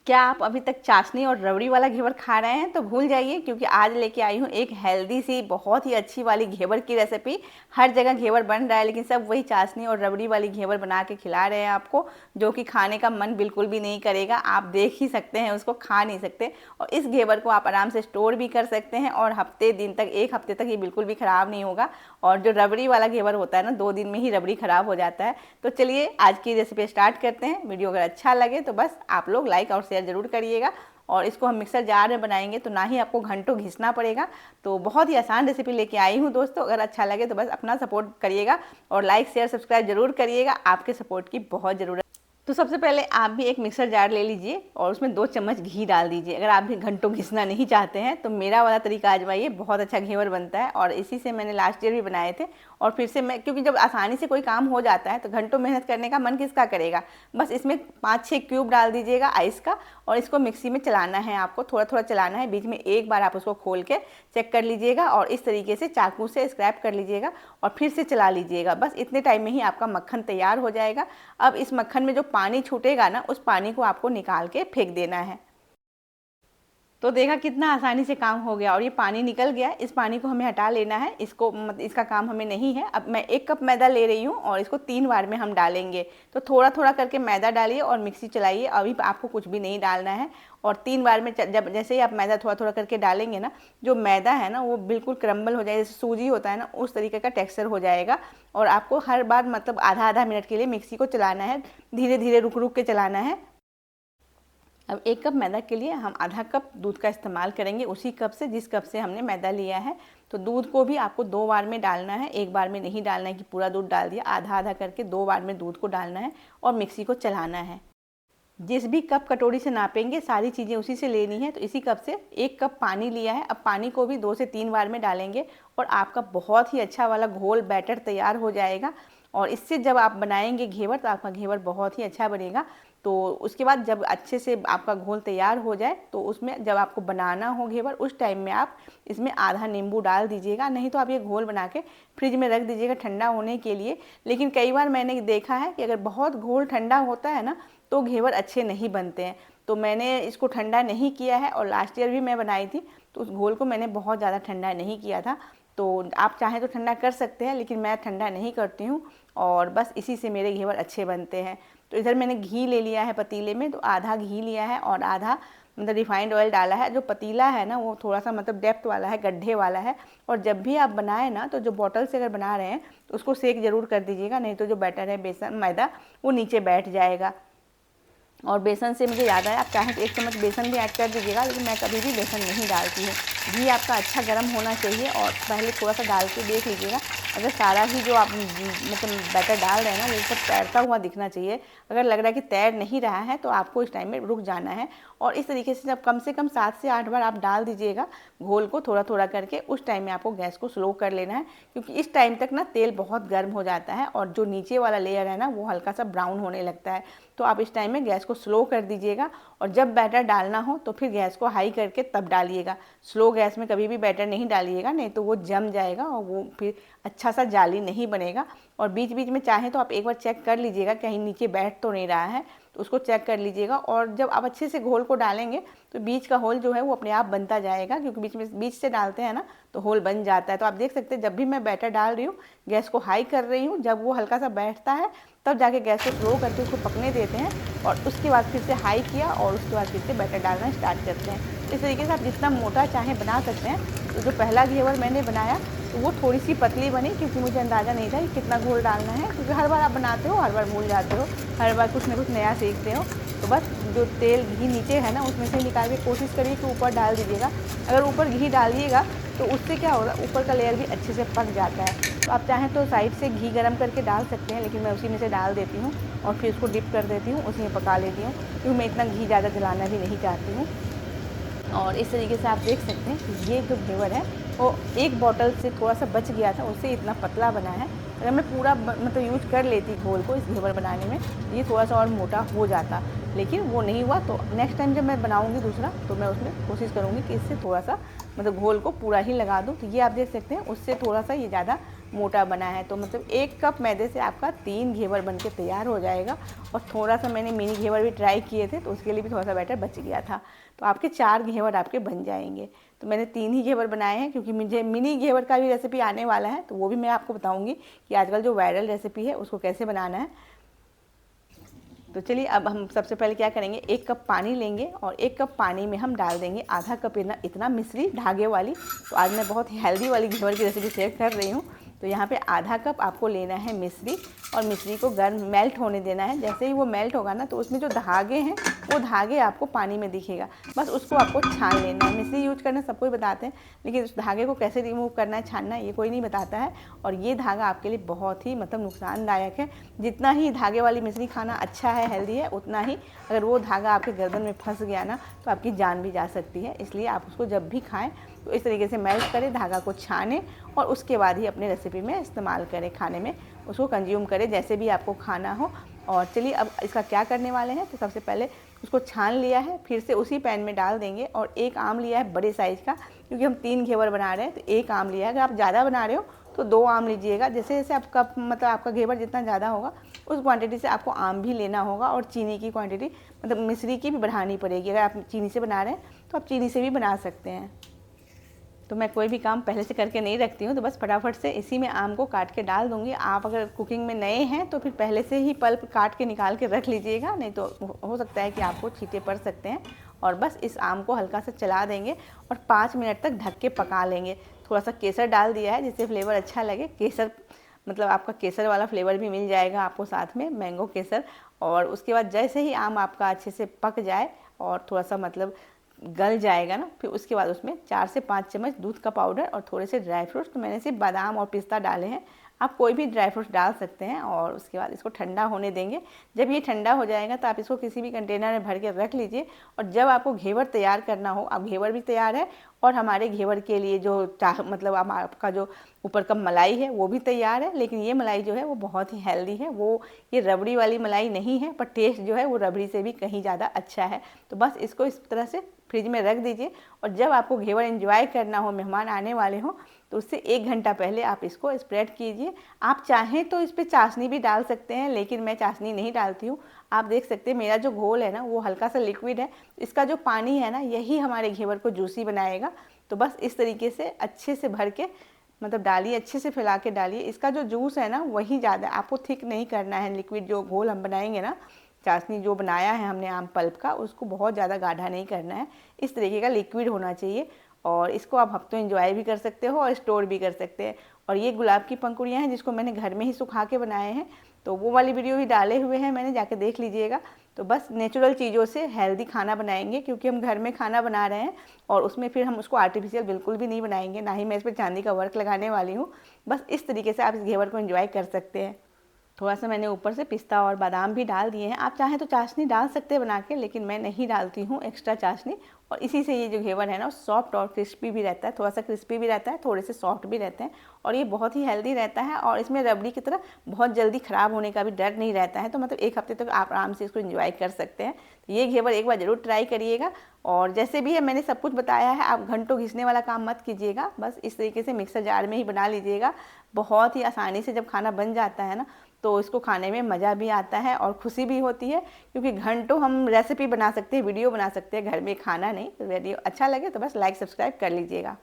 क्या आप अभी तक चाशनी और रबड़ी वाला घेवर खा रहे हैं? तो भूल जाइए, क्योंकि आज लेके आई हूँ एक हेल्दी सी बहुत ही अच्छी वाली घेवर की रेसिपी। हर जगह घेवर बन रहा है, लेकिन सब वही चाशनी और रबड़ी वाली घेवर बना के खिला रहे हैं आपको, जो कि खाने का मन बिल्कुल भी नहीं करेगा। आप देख ही सकते हैं, उसको खा नहीं सकते। और इस घेवर को आप आराम से स्टोर भी कर सकते हैं और हफ्ते दिन तक, एक हफ्ते तक ये बिल्कुल भी ख़राब नहीं होगा। और जो रबड़ी वाला घेवर होता है ना, 2 दिन में ही रबड़ी ख़राब हो जाता है। तो चलिए आज की रेसिपी स्टार्ट करते हैं। वीडियो अगर अच्छा लगे तो बस आप लोग लाइक और शेयर ज़रूर करिएगा। और इसको हम मिक्सर जार में बनाएंगे, तो ना ही आपको घंटों घिसना पड़ेगा। तो बहुत ही आसान रेसिपी लेके आई हूँ दोस्तों। अगर अच्छा लगे तो बस अपना सपोर्ट करिएगा और लाइक शेयर सब्सक्राइब जरूर करिएगा। आपके सपोर्ट की बहुत ज़रूरत। तो सबसे पहले आप भी एक मिक्सर जार ले लीजिए और उसमें 2 चम्मच घी डाल दीजिए। अगर आप भी घंटों घिसना नहीं चाहते हैं तो मेरा वाला तरीका आजमाइए, बहुत अच्छा घेवर बनता है। और इसी से मैंने लास्ट ईयर भी बनाए थे। और फिर से मैं, क्योंकि जब आसानी से कोई काम हो जाता है तो घंटों मेहनत करने का मन किसका करेगा। बस इसमें 5-6 क्यूब डाल दीजिएगा आइस का, और इसको मिक्सी में चलाना है आपको, थोड़ा थोड़ा चलाना है। बीच में एक बार आप उसको खोल के चेक कर लीजिएगा और इस तरीके से चाकू से स्क्रैप कर लीजिएगा और फिर से चला लीजिएगा। बस इतने टाइम में ही आपका मक्खन तैयार हो जाएगा। अब इस मक्खन में जो पानी छूटेगा ना, उस पानी को आपको निकाल के फेंक देना है। तो देखा कितना आसानी से काम हो गया और ये पानी निकल गया। इस पानी को हमें हटा लेना है, इसको इसका काम हमें नहीं है। अब मैं 1 कप मैदा ले रही हूँ और इसको 3 बार में हम डालेंगे। तो थोड़ा थोड़ा करके मैदा डालिए और मिक्सी चलाइए। अभी आपको कुछ भी नहीं डालना है। और 3 बार में जब जैसे ही आप मैदा थोड़ा थोड़ा करके डालेंगे ना, जो मैदा है ना वो बिल्कुल क्रम्बल हो जाएगा, जैसे सूजी होता है ना, उस तरीके का टेक्सचर हो जाएगा। और आपको हर बार मतलब आधा आधा मिनट के लिए मिक्सी को चलाना है, धीरे धीरे रुक रुक के चलाना है। अब 1 कप मैदा के लिए हम आधा कप दूध का इस्तेमाल करेंगे, उसी कप से जिस कप से हमने मैदा लिया है। तो दूध को भी आपको 2 बार में डालना है, एक बार में नहीं डालना है कि पूरा दूध डाल दिया। आधा आधा करके 2 बार में दूध को डालना है और मिक्सी को चलाना है। जिस भी कप कटोरी से नापेंगे सारी चीज़ें उसी से लेनी है। तो इसी कप से 1 कप पानी लिया है। अब पानी को भी 2 से 3 बार में डालेंगे और आपका बहुत ही अच्छा वाला घोल बैटर तैयार हो जाएगा। और इससे जब आप बनाएंगे घेवर तो आपका घेवर बहुत ही अच्छा बनेगा। तो उसके बाद जब अच्छे से आपका घोल तैयार हो जाए तो उसमें जब आपको बनाना हो घेवर, उस टाइम में आप इसमें आधा नींबू डाल दीजिएगा। नहीं तो आप ये घोल बना के फ्रिज में रख दीजिएगा ठंडा होने के लिए। लेकिन कई बार मैंने देखा है कि अगर बहुत घोल ठंडा होता है ना, तो घेवर अच्छे नहीं बनते हैं। तो मैंने इसको ठंडा नहीं किया है और लास्ट ईयर भी मैं बनाई थी तो उस घोल को मैंने बहुत ज़्यादा ठंडा नहीं किया था। तो आप चाहें तो ठंडा कर सकते हैं, लेकिन मैं ठंडा नहीं करती हूँ और बस इसी से मेरे घेवर अच्छे बनते हैं। तो इधर मैंने घी ले लिया है पतीले में, तो आधा घी लिया है और आधा मतलब रिफाइंड ऑयल डाला है। जो पतीला है ना वो थोड़ा सा मतलब डेप्थ वाला है, गड्ढे वाला है। और जब भी आप बनाएं ना, तो जो बॉटल से अगर बना रहे हैं तो उसको सेक ज़रूर कर दीजिएगा, नहीं तो जो बैटर है बेसन मैदा वो नीचे बैठ जाएगा। और बेसन से मुझे याद आया, आप चाहें तो 1 चम्मच बेसन भी ऐड कर दीजिएगा, लेकिन मैं कभी भी बेसन नहीं डालती हूँ। घी आपका अच्छा गर्म होना चाहिए और पहले थोड़ा सा डाल के देख लीजिएगा। अगर सारा ही जो आप मतलब बैटर डाल रहे हैं ना, वो ऊपर तैरता हुआ दिखना चाहिए। अगर लग रहा है कि तैर नहीं रहा है तो आपको इस टाइम में रुक जाना है। और इस तरीके से जब कम से कम 7 से 8 बार आप डाल दीजिएगा घोल को थोड़ा थोड़ा करके, उस टाइम में आपको गैस को स्लो कर लेना है। क्योंकि इस टाइम तक ना तेल बहुत गर्म हो जाता है और जो नीचे वाला लेयर है ना वो हल्का सा ब्राउन होने लगता है। तो आप इस टाइम में गैस को स्लो कर दीजिएगा और जब बैटर डालना हो तो फिर गैस को हाई करके तब डालिएगा। स्लो गैस में कभी भी बैटर नहीं डालिएगा, नहीं तो वो जम जाएगा और वो फिर अच्छा सा जाली नहीं बनेगा। और बीच बीच में चाहें तो आप एक बार चेक कर लीजिएगा कहीं नीचे बैठ तो नहीं रहा है, तो उसको चेक कर लीजिएगा। और जब आप अच्छे से घोल को डालेंगे तो बीच का होल जो है वो अपने आप बनता जाएगा, क्योंकि बीच से डालते हैं ना तो होल बन जाता है। तो आप देख सकते हैं जब भी मैं बैटर डाल रही हूँ गैस को हाई कर रही हूँ, जब वो हल्का सा बैठता है तब जाके गैस को स्लो करके उसको पकने देते हैं और उसके बाद फिर से हाई किया और उसके बाद फिर से बैटर डालना स्टार्ट करते हैं। इस तरीके से आप जितना मोटा चाहें बना सकते हैं। तो जो पहला घेवर मैंने बनाया तो वो थोड़ी सी पतली बनी, क्योंकि मुझे अंदाज़ा नहीं था कि कितना घोल डालना है। क्योंकि हर बार आप बनाते हो, हर बार भूल जाते हो, हर बार कुछ ना कुछ नया सीखते हो। तो बस जो तेल घी नीचे है ना उसमें से निकाल के कोशिश करिए कि ऊपर डाल दीजिएगा। अगर ऊपर घी डालिएगा तो उससे क्या होगा, ऊपर का लेयर भी अच्छे से पक जाता है। तो आप चाहें तो साइड से घी गरम करके डाल सकते हैं, लेकिन मैं उसी में से डाल देती हूँ और फिर उसको डिप कर देती हूँ, उसी में पका लेती हूँ, क्योंकि मैं इतना घी ज़्यादा जलाना भी नहीं चाहती हूँ। और इस तरीके से आप देख सकते हैं कि ये जो घेवर है वो एक बॉटल से थोड़ा सा बच गया था, उससे इतना पतला बना है। अगर मैं पूरा मतलब यूज कर लेती घोल को इस घेवर बनाने में, ये थोड़ा सा और मोटा हो जाता, लेकिन वो नहीं हुआ। तो नेक्स्ट टाइम जब मैं बनाऊंगी दूसरा तो मैं उसमें कोशिश करूंगी कि इससे थोड़ा सा मतलब घोल को पूरा ही लगा दूं। तो ये आप देख सकते हैं उससे थोड़ा सा ये ज़्यादा मोटा बना है। तो मतलब 1 कप मैदे से आपका 3 घेवर बन के तैयार हो जाएगा। और थोड़ा सा मैंने मिनी घेवर भी ट्राई किए थे तो उसके लिए भी थोड़ा सा बैटर बच गया था। तो आपके 4 घेवर आपके बन जाएंगे। तो मैंने 3 ही घेवर बनाए हैं, क्योंकि मुझे मिनी घेवर का भी रेसिपी आने वाला है, तो वो भी मैं आपको बताऊँगी कि आजकल जो वायरल रेसिपी है उसको कैसे बनाना है। तो चलिए अब हम सबसे पहले क्या करेंगे, 1 कप पानी लेंगे और 1 कप पानी में हम डाल देंगे आधा कप इतना मिश्री धागे वाली। तो आज मैं बहुत ही हेल्दी वाली घेवर की रेसिपी शेयर कर रही हूँ। तो यहाँ पे आधा कप आपको लेना है मिश्री, और मिश्री को गर्म मेल्ट होने देना है। जैसे ही वो मेल्ट होगा ना, तो उसमें जो धागे हैं वो धागे आपको पानी में दिखेगा, बस उसको आपको छान लेना है। मिश्री यूज करना सबको ही बताते हैं, लेकिन उस धागे को कैसे रिमूव करना है, छानना है, ये कोई नहीं बताता है। और ये धागा आपके लिए बहुत ही मतलब नुकसानदायक है। जितना ही धागे वाली मिश्री खाना अच्छा है, हेल्दी है, उतना ही अगर वो धागा आपके गर्दन में फंस गया ना, तो आपकी जान भी जा सकती है। इसलिए आप उसको जब भी खाएं तो इस तरीके से मेल्ट करें, धागा को छानें और उसके बाद ही अपने रेसिपी में इस्तेमाल करें, खाने में उसको कंज्यूम करें जैसे भी आपको खाना हो। और चलिए अब इसका क्या करने वाले हैं। तो सबसे पहले उसको छान लिया है, फिर से उसी पैन में डाल देंगे। और 1 आम लिया है बड़े साइज़ का, क्योंकि हम 3 घेवर बना रहे हैं, तो 1 आम लिया है। अगर आप ज़्यादा बना रहे हो तो 2 आम लीजिएगा। जैसे जैसे आपका मतलब आपका घेवर जितना ज़्यादा होगा उस क्वांटिटी से आपको आम भी लेना होगा। और चीनी की क्वांटिटी मतलब मिश्री की भी बढ़ानी पड़ेगी। अगर आप चीनी से बना रहे हैं तो आप चीनी से भी बना सकते हैं। तो मैं कोई भी काम पहले से करके नहीं रखती हूँ, तो बस फटाफट से इसी में आम को काट के डाल दूँगी। आप अगर कुकिंग में नए हैं तो फिर पहले से ही पल्प काट के निकाल के रख लीजिएगा, नहीं तो हो सकता है कि आपको छींटे पड़ सकते हैं। और बस इस आम को हल्का सा चला देंगे और 5 मिनट तक ढक के पका लेंगे। थोड़ा सा केसर डाल दिया है जिससे फ्लेवर अच्छा लगे। केसर मतलब आपका केसर वाला फ्लेवर भी मिल जाएगा आपको साथ में, मैंगो केसर। और उसके बाद जैसे ही आम आपका अच्छे से पक जाए और थोड़ा सा मतलब गल जाएगा ना, फिर उसके बाद उसमें 4 से 5 चम्मच दूध का पाउडर और थोड़े से ड्राई फ्रूट्स। तो मैंने सिर्फ बादाम और पिस्ता डाले हैं, आप कोई भी ड्राई फ्रूट्स डाल सकते हैं। और उसके बाद इसको ठंडा होने देंगे। जब ये ठंडा हो जाएगा तो आप इसको किसी भी कंटेनर में भर के रख लीजिए। और जब आपको घेवर तैयार करना हो, अब घेवर भी तैयार है और हमारे घेवर के लिए जो मतलब आपका जो ऊपर का मलाई है वो भी तैयार है। लेकिन ये मलाई जो है वो बहुत ही हेल्दी है, वो ये रबड़ी वाली मलाई नहीं है, पर टेस्ट जो है वो रबड़ी से भी कहीं ज़्यादा अच्छा है। तो बस इसको इस तरह से फ्रिज में रख दीजिए। और जब आपको घेवर एंजॉय करना हो, मेहमान आने वाले हों, तो उससे 1 घंटा पहले आप इसको स्प्रेड कीजिए। आप चाहें तो इस पर चाशनी भी डाल सकते हैं, लेकिन मैं चाशनी नहीं डालती हूँ। आप देख सकते हैं मेरा जो घोल है ना वो हल्का सा लिक्विड है, इसका जो पानी है ना यही हमारे घेवर को जूसी बनाएगा। तो बस इस तरीके से अच्छे से भर के मतलब डालिए, अच्छे से फैला के डालिए। इसका जो जूस है ना वही ज़्यादा, आपको थिक नहीं करना है। लिक्विड जो घोल हम बनाएंगे ना, चाशनी जो बनाया है हमने आम पल्प का, उसको बहुत ज़्यादा गाढ़ा नहीं करना है, इस तरीके का लिक्विड होना चाहिए। और इसको आप हफ्तों एंजॉय भी कर सकते हो और स्टोर भी कर सकते हैं। और ये गुलाब की पंखुड़ियाँ हैं जिसको मैंने घर में ही सुखा के बनाए हैं, तो वो वाली वीडियो भी डाले हुए हैं मैंने, जाके देख लीजिएगा। तो बस नेचुरल चीज़ों से हेल्दी खाना बनाएंगे, क्योंकि हम घर में खाना बना रहे हैं और उसमें फिर हम उसको आर्टिफिशियल बिल्कुल भी नहीं बनाएंगे, ना ही मैं इस पर चांदी का वर्क लगाने वाली हूँ। बस इस तरीके से आप इस घेवर को एंजॉय कर सकते हैं। थोड़ा सा मैंने ऊपर से पिस्ता और बादाम भी डाल दिए हैं। आप चाहें तो चाशनी डाल सकते हैं बना के, लेकिन मैं नहीं डालती हूँ एक्स्ट्रा चाशनी। और इसी से ये जो घेवर है ना वो सॉफ्ट और क्रिस्पी भी रहता है, थोड़ा सा क्रिस्पी भी रहता है, थोड़े से सॉफ्ट भी रहते हैं। और ये बहुत ही हेल्दी रहता है और इसमें रबड़ी की तरह बहुत जल्दी ख़राब होने का भी डर नहीं रहता है। तो मतलब 1 हफ्ते तक आप आराम से इसको एंजॉय कर सकते हैं। तो ये घेवर एक बार ज़रूर ट्राई करिएगा। और जैसे भी है मैंने सब कुछ बताया है, आप घंटों घिसने वाला काम मत कीजिएगा, बस इस तरीके से मिक्सर जार में ही बना लीजिएगा। बहुत ही आसानी से जब खाना बन जाता है ना, तो इसको खाने में मज़ा भी आता है और खुशी भी होती है, क्योंकि घंटों हम रेसिपी बना सकते हैं, वीडियो बना सकते हैं, घर में खाना नहीं। तो वीडियो अच्छा लगे तो बस लाइक सब्सक्राइब कर लीजिएगा।